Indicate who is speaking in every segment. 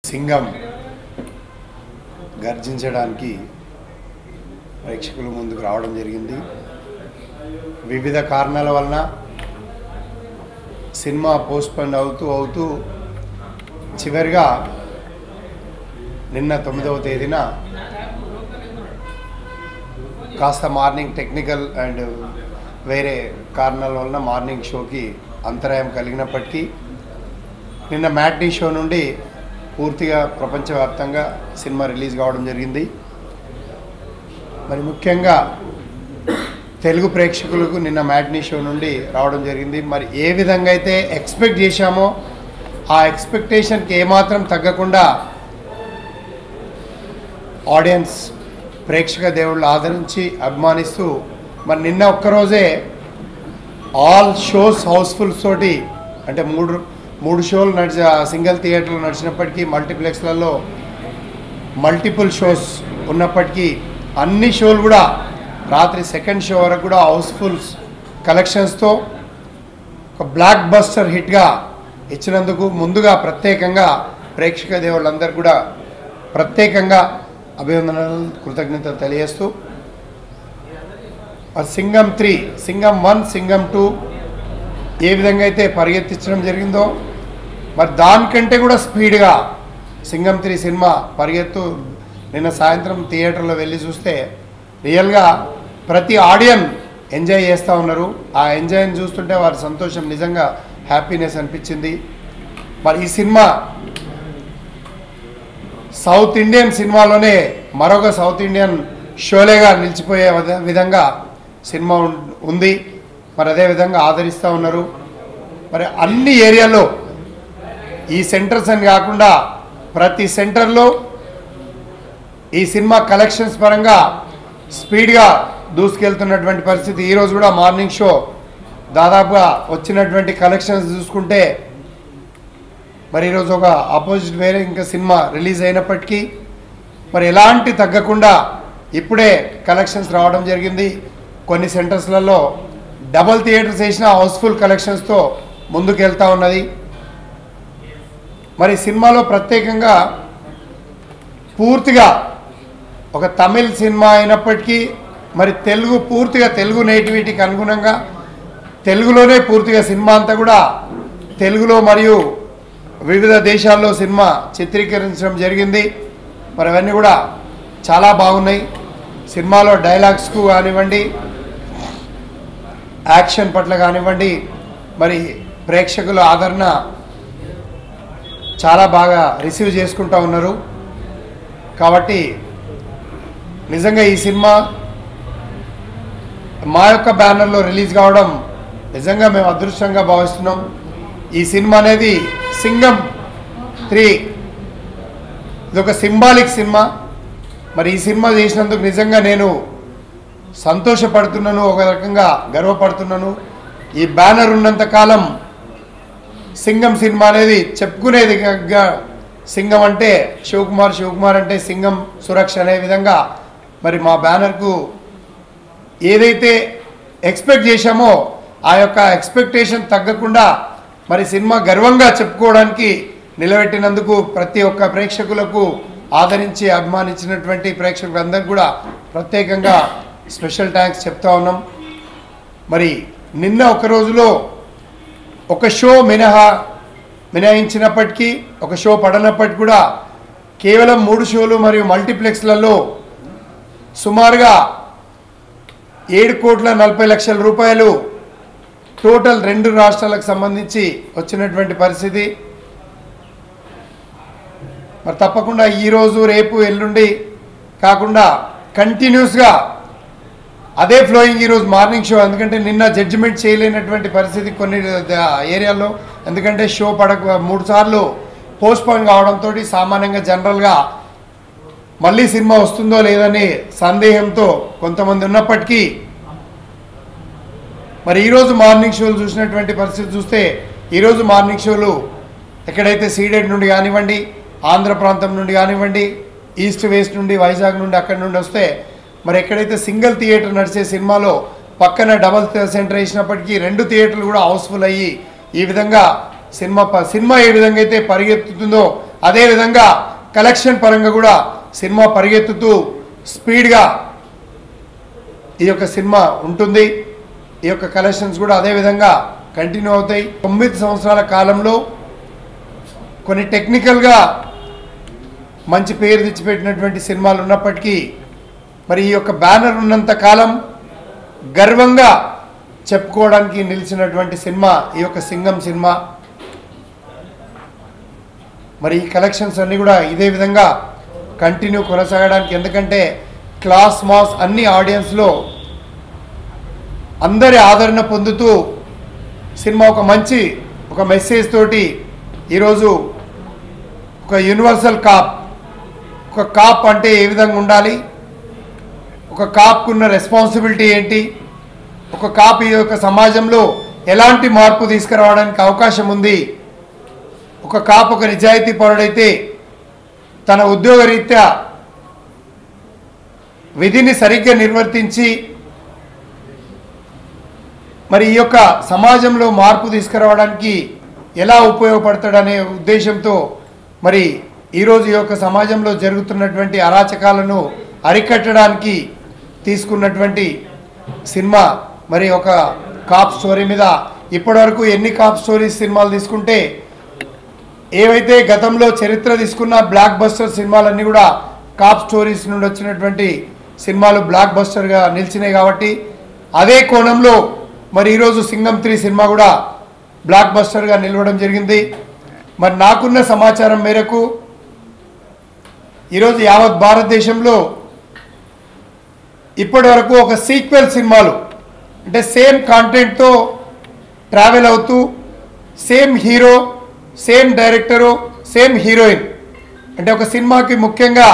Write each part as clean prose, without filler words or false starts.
Speaker 1: సింగం గర్జించడానికి ప్రేక్షకుల ముందుకు రావడం జరిగింది. వివిధ కారణాల వలన సినిమా పోస్ట్పోన్ అవుతూ చివరిగా నిన్న 9వ తేదీన కాస్త మార్నింగ్ టెక్నికల్ అండ్ వేరే కారణాల వలన మార్నింగ్ షోకి అంతరాయం కలిగినప్పటికీ నిన్న మ్యాట్నీ షో నుండి పూర్తిగా ప్రపంచవ్యాప్తంగా సినిమా రిలీజ్ కావడం జరిగింది. మరి ముఖ్యంగా తెలుగు ప్రేక్షకులకు నిన్న మ్యాట్నీ షో నుండి రావడం జరిగింది. మరి ఏ విధంగా అయితే ఎక్స్పెక్ట్ చేశామో ఆ ఎక్స్పెక్టేషన్కి ఏమాత్రం తగ్గకుండా ఆడియన్స్ ప్రేక్షక దేవుళ్ళు ఆదరించి అభిమానిస్తూ మరి నిన్న ఒక్కరోజే ఆల్ షోస్ హౌస్ఫుల్స్ తోటి అంటే మూడు షోలు సింగిల్ థియేటర్లు నడిచినప్పటికీ మల్టీప్లెక్స్లలో మల్టిపుల్ షోస్ ఉన్నప్పటికీ అన్ని షోలు కూడా రాత్రి సెకండ్ షో వరకు కూడా హౌస్ఫుల్స్ కలెక్షన్స్తో ఒక బ్లాక్ బస్టర్ హిట్గా ఇచ్చినందుకు ముందుగా ప్రత్యేకంగా ప్రేక్షక దేవుళ్ళందరూ కూడా ప్రత్యేకంగా అభినందనలు కృతజ్ఞతలు తెలియజేస్తూ సింగం 3, సింగం 1, సింగం 2 ఏ విధంగా అయితే పరిగెత్తించడం జరిగిందో మరి దానికంటే కూడా స్పీడ్గా సింగం 3 సినిమా పరిగెత్తు నిన్న సాయంత్రం థియేటర్లో వెళ్ళి చూస్తే రియల్గా ప్రతి ఆడియన్ ఎంజాయ్ చేస్తూ ఉన్నారు. ఆ ఎంజాయ్ని చూస్తుంటే వారి సంతోషం నిజంగా హ్యాపీనెస్ అనిపించింది. మరి ఈ సినిమా సౌత్ ఇండియన్ సినిమాలోనే మరొక సౌత్ ఇండియన్ షోలేగా నిలిచిపోయే విధంగా సినిమా ఉంది. మరి అదేవిధంగా ఆదరిస్తూ ఉన్నారు. మరి అన్ని ఏరియాలో ఈ సెంటర్స్ అని కాకుండా ప్రతి సెంటర్లో ఈ సినిమా కలెక్షన్స్ పరంగా స్పీడ్గా దూసుకెళ్తున్నటువంటి పరిస్థితి. ఈరోజు కూడా మార్నింగ్ షో దాదాపుగా వచ్చినటువంటి కలెక్షన్స్ చూసుకుంటే మరి ఈరోజు ఒక ఆపోజిట్ వేరే ఇంకా సినిమా రిలీజ్ అయినప్పటికీ మరి ఎలాంటి తగ్గకుండా ఇప్పుడే కలెక్షన్స్ రావడం జరిగింది. కొన్ని సెంటర్స్లలో డబల్ థియేటర్స్ వేసిన హౌస్ఫుల్ కలెక్షన్స్తో ముందుకు వెళ్తూ ఉన్నది. మరి సినిమాలో ప్రత్యేకంగా పూర్తిగా ఒక తమిళ్ సినిమా అయినప్పటికీ మరి పూర్తిగా తెలుగు నేటివిటీకి అనుగుణంగా తెలుగులోనే పూర్తిగా సినిమా అంతా కూడా తెలుగులో మరియు వివిధ దేశాల్లో సినిమా చిత్రీకరించడం జరిగింది. మరి అవన్నీ కూడా చాలా బాగున్నాయి. సినిమాలో డైలాగ్స్కు కానివ్వండి, యాక్షన్ పట్ల కానివ్వండి, మరి ప్రేక్షకుల ఆదరణ చాలా బాగా రిసీవ్ చేసుకుంటూ ఉన్నారు. కాబట్టి నిజంగా ఈ సినిమా మా యొక్క బ్యానర్లో రిలీజ్ కావడం నిజంగా మేము అదృష్టంగా భావిస్తున్నాం. ఈ సినిమా అనేది సింగం 3 ఇదొక సింబాలిక్ సినిమా. మరి ఈ సినిమా చేసినందుకు నిజంగా నేను సంతోషపడుతున్నాను, ఒక రకంగా గర్వపడుతున్నాను. ఈ బ్యానర్ ఉన్నంతకాలం సింగం సినిమా అనేది చెప్పుకునేది. సింగం అంటే శివకుమార్ అంటే సింగం సురక్ష అనే విధంగా మరి మా బ్యానర్కు ఏదైతే ఎక్స్పెక్ట్ చేశామో ఆ యొక్క ఎక్స్పెక్టేషన్ తగ్గకుండా మరి సినిమా గర్వంగా చెప్పుకోవడానికి నిలబెట్టినందుకు ప్రతి ఒక్క ప్రేక్షకులకు ఆదరించి అభిమానించినటువంటి ప్రేక్షకులందరికీ కూడా ప్రత్యేకంగా స్పెషల్ థ్యాంక్స్ చెప్తా ఉన్నాం. మరి నిన్న ఒక రోజులో ఒక షో మినహాయించినప్పటికీ ఒక షో పడనప్పటికీ కూడా కేవలం 3 షోలు మరియు మల్టీప్లెక్స్లలో సుమారుగా 7,40,00,000 రూపాయలు టోటల్ 2 రాష్ట్రాలకు సంబంధించి వచ్చినటువంటి పరిస్థితి. మరి తప్పకుండా ఈరోజు రేపు ఎల్లుండి కాకుండా కంటిన్యూస్గా అదే ఫ్లోయింగ్ ఈరోజు మార్నింగ్ షో. ఎందుకంటే నిన్న జడ్జిమెంట్ చేయలేనటువంటి పరిస్థితి కొన్ని ఏరియాల్లో, ఎందుకంటే షో 3 సార్లు పోస్ట్పోన్ కావడంతో సామాన్యంగా జనరల్గా మళ్ళీ సినిమా వస్తుందో లేదని సందేహంతో కొంతమంది ఉన్నప్పటికీ మరి ఈరోజు మార్నింగ్ షోలు చూసినటువంటి పరిస్థితి చూస్తే ఈరోజు మార్నింగ్ షోలు ఎక్కడైతే సీడెడ్ నుండి కానివ్వండి, ఆంధ్ర ప్రాంతం నుండి కానివ్వండి, ఈస్ట్ వెస్ట్ నుండి, వైజాగ్ నుండి అక్కడి నుండి వస్తే మరి ఎక్కడైతే సింగిల్ థియేటర్ నడిచే సినిమాలో పక్కన డబల్ సెంటర్ వేసినప్పటికీ 2 థియేటర్లు కూడా హౌస్ఫుల్ అయ్యి ఈ విధంగా సినిమా ఏ విధంగా అయితే పరిగెత్తుతుందో అదేవిధంగా కలెక్షన్ పరంగా కూడా సినిమా పరిగెత్తుతూ స్పీడ్గా ఈ యొక్క సినిమా ఉంటుంది. ఈ యొక్క కలెక్షన్స్ కూడా అదేవిధంగా కంటిన్యూ అవుతాయి. 9 సంవత్సరాల కాలంలో కొన్ని టెక్నికల్గా మంచి పేరు తెచ్చిపెట్టినటువంటి సినిమాలు ఉన్నప్పటికీ మరి ఈ యొక్క బ్యానర్ ఉన్నంత కాలం గర్వంగా చెప్పుకోవడానికి నిలిచినటువంటి సినిమా ఈ యొక్క సింగం సినిమా. మరి ఈ కలెక్షన్స్ అన్నీ కూడా ఇదే విధంగా కంటిన్యూ కొనసాగడానికి, ఎందుకంటే క్లాస్ మాస్ అన్ని ఆడియన్స్లో అందరి ఆదరణ పొందుతూ సినిమా ఒక మెసేజ్ తోటి ఈరోజు ఒక యూనివర్సల్ కాప్, ఒక కాప్ అంటే ఏ విధంగా ఉండాలి, ఒక కాప్కున్న రెస్పాన్సిబిలిటీ ఏంటి, ఒక కాప్ ఈ యొక్క సమాజంలో ఎలాంటి మార్పు తీసుకురావడానికి అవకాశం ఉంది, ఒక కాప్ ఒక నిజాయితీ పరుడైతే తన ఉద్యోగరీత్యా విధిని సరిగ్గా నిర్వర్తించి మరి ఈ యొక్క సమాజంలో మార్పు తీసుకురావడానికి ఎలా ఉపయోగపడతాడనే ఉద్దేశంతో మరి ఈరోజు ఈ యొక్క సమాజంలో జరుగుతున్నటువంటి అరాచకాలను అరికట్టడానికి తీసుకున్నటువంటి సినిమా. మరి ఒక కాప్ స్టోరీ మీద ఇప్పటివరకు ఎన్ని కాప్ స్టోరీస్ సినిమాలు తీసుకుంటే ఏవైతే గతంలో చరిత్ర తీసుకున్న బ్లాక్ బస్టర్ సినిమాలన్నీ కూడా కాప్ స్టోరీస్ నుండి వచ్చినటువంటి సినిమాలు బ్లాక్ బస్టర్గా నిలిచినాయి. కాబట్టి అదే కోణంలో మరి ఈరోజు సింగం 3 సినిమా కూడా బ్లాక్ బస్టర్గా నిలవడం జరిగింది. మరి నాకున్న సమాచారం మేరకు ఈరోజు యావత్ భారతదేశంలో ఇప్పటి వరకు ఒక సీక్వెల్ సినిమాలు అంటే సేమ్ కాంటెంట్తో ట్రావెల్ అవుతూ same hero, same director, same heroine, అంటే ఒక సినిమాకి ముఖ్యంగా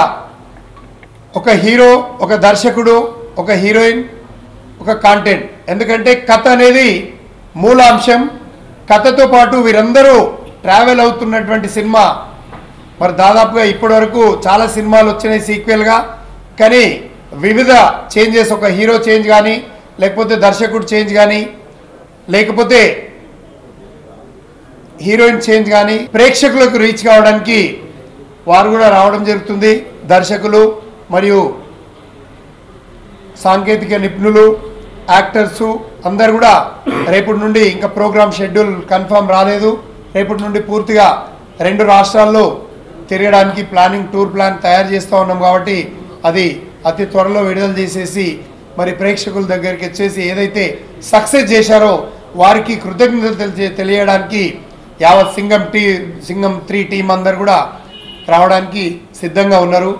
Speaker 1: ఒక హీరో, ఒక దర్శకుడు, ఒక హీరోయిన్, ఒక కాంటెంట్. ఎందుకంటే కథ అనేది మూలాంశం. కథతో పాటు వీరందరూ ట్రావెల్ అవుతున్నటువంటి సినిమా. మరి దాదాపుగా ఇప్పటి వరకు చాలా సినిమాలు వచ్చినాయి సీక్వెల్గా, కానీ వివిధ చేంజెస్, ఒక హీరో చేంజ్ కానీ, లేకపోతే దర్శకుడు చేంజ్ కానీ, లేకపోతే హీరోయిన్ చేంజ్ కానీ ప్రేక్షకులకు రీచ్ కావడానికి వారు కూడా రావడం జరుగుతుంది. దర్శకులు మరియు సాంకేతిక నిపుణులు, యాక్టర్సు అందరు కూడా రేపటి నుండి, ఇంకా ప్రోగ్రామ్ షెడ్యూల్ కన్ఫర్మ్ రాలేదు, రేపటి నుండి పూర్తిగా 2 రాష్ట్రాల్లో తిరగడానికి టూర్ ప్లాన్ తయారు చేస్తూ ఉన్నాం. కాబట్టి అది అతి త్వరలో విడుదల చేసేసి మరి ప్రేక్షకుల దగ్గరికి వచ్చేసి ఏదైతే సక్సెస్ చేశారో వారికి కృతజ్ఞతలు తెలియడానికి యావత్ సింగం 3 టీం అందరు కూడా రావడానికి సిద్ధంగా ఉన్నారు.